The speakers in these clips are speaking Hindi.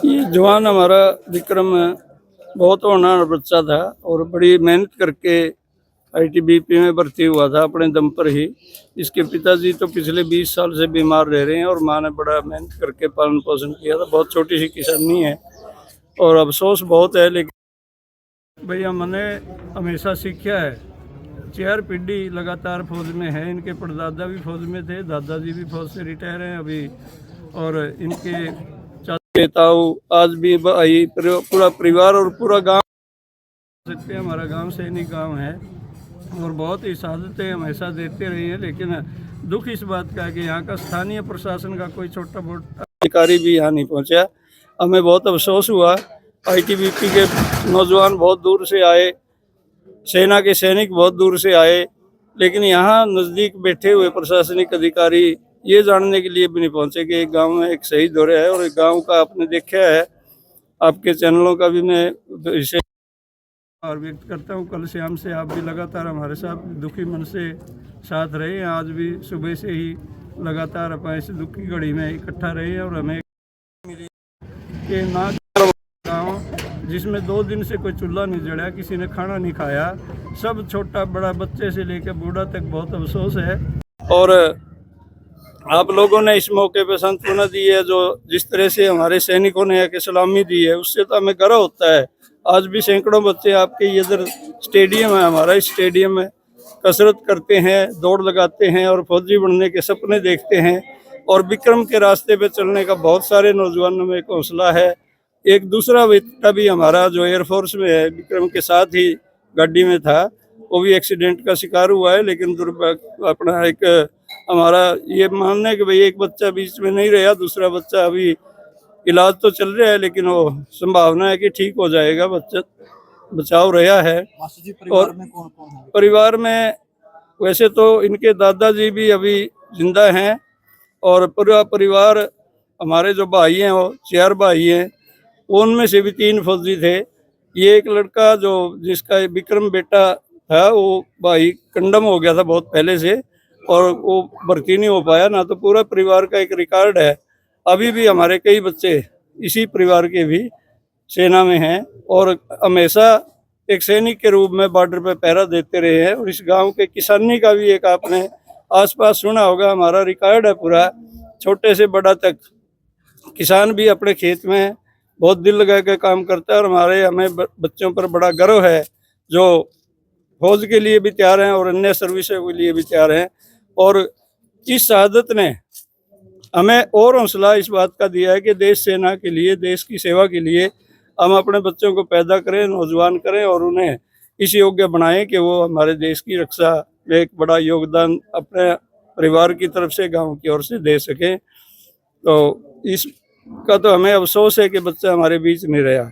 ये जवान हमारा विक्रम बहुत होनहार बच्चा था और बड़ी मेहनत करके आईटीबीपी में भर्ती हुआ था अपने दम पर ही। इसके पिताजी तो पिछले 20 साल से बीमार रह रहे हैं और माँ ने बड़ा मेहनत करके पालन पोषण किया था। बहुत छोटी सी किसानी है और अफसोस बहुत है, लेकिन भैया मैंने हमेशा सीखा है। 4 पीढ़ी लगातार फौज में है। इनके परदादा भी फौज में थे, दादाजी भी फौज से रिटायर हैं अभी, और इनके चाचा ताऊ आज भी भाई पूरा परिवार और पूरा गांव सकते हैं। हमारा गांव सैनिक गांव है और बहुत ही शहादतें हमेशा देते रहे हैं। लेकिन दुख इस बात का है कि यहाँ का स्थानीय प्रशासन का कोई छोटा मोटा अधिकारी भी यहाँ नहीं पहुँचा। हमें बहुत अफसोस हुआ। आईटीबीपी के नौजवान बहुत दूर से आए, सेना के सैनिक बहुत दूर से आए, लेकिन यहाँ नज़दीक बैठे हुए प्रशासनिक अधिकारी ये जानने के लिए भी नहीं पहुँचे कि एक गांव में एक शहीद हो रहा है। और एक गांव का आपने देखा है, आपके चैनलों का भी मैं इसे और व्यक्त करता हूँ। कल शाम से आप भी लगातार हमारे साथ दुखी मन से साथ रहे हैं। आज भी सुबह से ही लगातार अपन इस दुख की घड़ी में इकट्ठा रहे हैं और हमें मिली कि ना गाँव जिसमें 2 दिन से कोई चूल्हा नहीं जड़ा, किसी ने खाना नहीं खाया, सब छोटा बड़ा बच्चे से लेकर बूढ़ा तक बहुत अफसोस है। और आप लोगों ने इस मौके पर सांत्वना दी है, जो जिस तरह से हमारे सैनिकों ने आके सलामी दी है, उससे तो हमें गर्व होता है। आज भी सैकड़ों बच्चे आपके इधर स्टेडियम है, हमारा इस स्टेडियम में कसरत करते हैं, दौड़ लगाते हैं और फौजी बनने के सपने देखते हैं। और विक्रम के रास्ते पे चलने का बहुत सारे नौजवानों में एक हौसला है। एक दूसरा बेटा भी हमारा जो एयरफोर्स में है, विक्रम के साथ ही गाड़ी में था, वो भी एक्सीडेंट का शिकार हुआ है। लेकिन दुर्भाग्य अपना एक हमारा ये मानना है कि भाई एक बच्चा बीच में नहीं रहा, दूसरा बच्चा अभी इलाज तो चल रहा है, लेकिन वो संभावना है कि ठीक हो जाएगा, बच्चा बचाव रहा है। और परिवार में वैसे तो इनके दादाजी भी अभी जिंदा हैं और पूरा परिवार, हमारे जो भाई हैं वो 4 भाई हैं, उनमें से भी 3 फौजी थे। ये एक लड़का जो जिसका विक्रम बेटा था, वो भाई कंडम हो गया था बहुत पहले से और वो भर्ती नहीं हो पाया ना। तो पूरा परिवार का एक रिकॉर्ड है। अभी भी हमारे कई बच्चे इसी परिवार के भी सेना में हैं और हमेशा एक सैनिक के रूप में बॉर्डर पे पहरा देते रहे हैं। और इस गांव के किसानी का भी एक आपने आसपास सुना होगा, हमारा रिकॉर्ड है पूरा, छोटे से बड़ा तक किसान भी अपने खेत में बहुत दिल लगा के काम करता है। और हमें बच्चों पर बड़ा गर्व है जो फौज के लिए भी तैयार हैं और अन्य सर्विसों के लिए भी तैयार हैं। और इस शहादत ने हमें और हौसला इस बात का दिया है कि देश सेना के लिए, देश की सेवा के लिए हम अपने बच्चों को पैदा करें, नौजवान करें और उन्हें इस योग्य बनाएं कि वो हमारे देश की रक्षा में एक बड़ा योगदान अपने परिवार की तरफ से, गांव की ओर से दे सकें। तो इसका तो हमें अफसोस है कि बच्चा हमारे बीच नहीं रहा।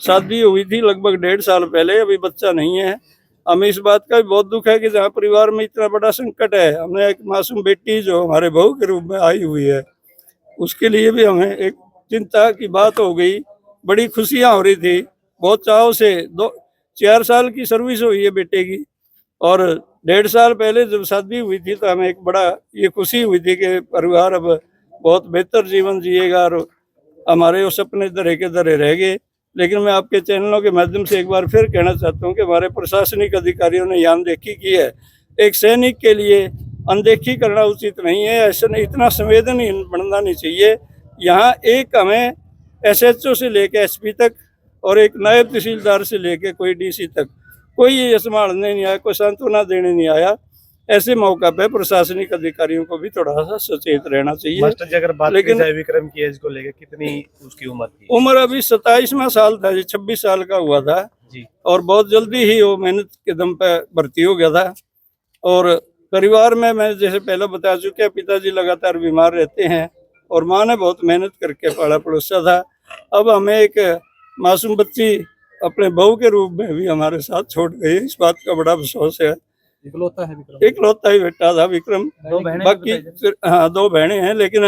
शादी हुई थी लगभग 1.5 साल पहले, अभी बच्चा नहीं है। हमें इस बात का भी बहुत दुख है कि जहाँ परिवार में इतना बड़ा संकट है, हमने एक मासूम बेटी जो हमारे बहू के रूप में आई हुई है, उसके लिए भी हमें एक चिंता की बात हो गई। बड़ी खुशियाँ हो रही थी, बहुत चाव से 4 साल की सर्विस हुई है बेटे की और 1.5 साल पहले जब शादी हुई थी तो हमें एक बड़ा ये खुशी हुई थी कि परिवार अब बहुत बेहतर जीवन जिएगा और हमारे वो सपने धरे के धरे रह गए। लेकिन मैं आपके चैनलों के माध्यम से एक बार फिर कहना चाहता हूँ कि हमारे प्रशासनिक अधिकारियों ने यहाँ अनदेखी की है। एक सैनिक के लिए अनदेखी करना उचित नहीं है, ऐसा नहीं, इतना संवेदनहीन बनना नहीं चाहिए। यहाँ एक हमें एसएचओ से लेकर एसपी तक और एक नायब तहसीलदार से लेकर कोई डीसी तक कोई ये संभालने नहीं आया, कोई सांत्वना देने नहीं आया। ऐसे मौका पे प्रशासनिक अधिकारियों को भी थोड़ा सा सचेत रहना चाहिए। मास्टर जी, अगर बात लेकिन विक्रम की एज को लेकर, कितनी उसकी उम्र थी? उम्र अभी 27वां साल था जी, 26 साल का हुआ था जी। और बहुत जल्दी ही वो मेहनत के दम पे भर्ती हो गया था। और परिवार में मैं जैसे पहले बता चुका, पिताजी लगातार बीमार रहते हैं और माँ ने बहुत मेहनत करके पाला पड़ोसा था। अब हमें एक मासूम बच्ची अपने बहू के रूप में भी हमारे साथ छोड़ गई, इस बात का बड़ा अफसोस है। इकलौता है विक्रम, इकलौता ही बेटा था विक्रम। बाकी हाँ 2 बहनें हैं, लेकिन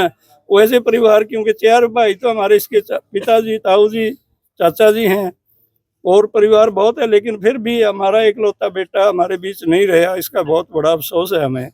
वैसे परिवार क्योंकि 4 भाई तो हमारे इसके पिताजी, ताऊ जी, चाचा जी हैं और परिवार बहुत है, लेकिन फिर भी हमारा इकलौता बेटा हमारे बीच नहीं रहा, इसका बहुत बड़ा अफसोस है हमें।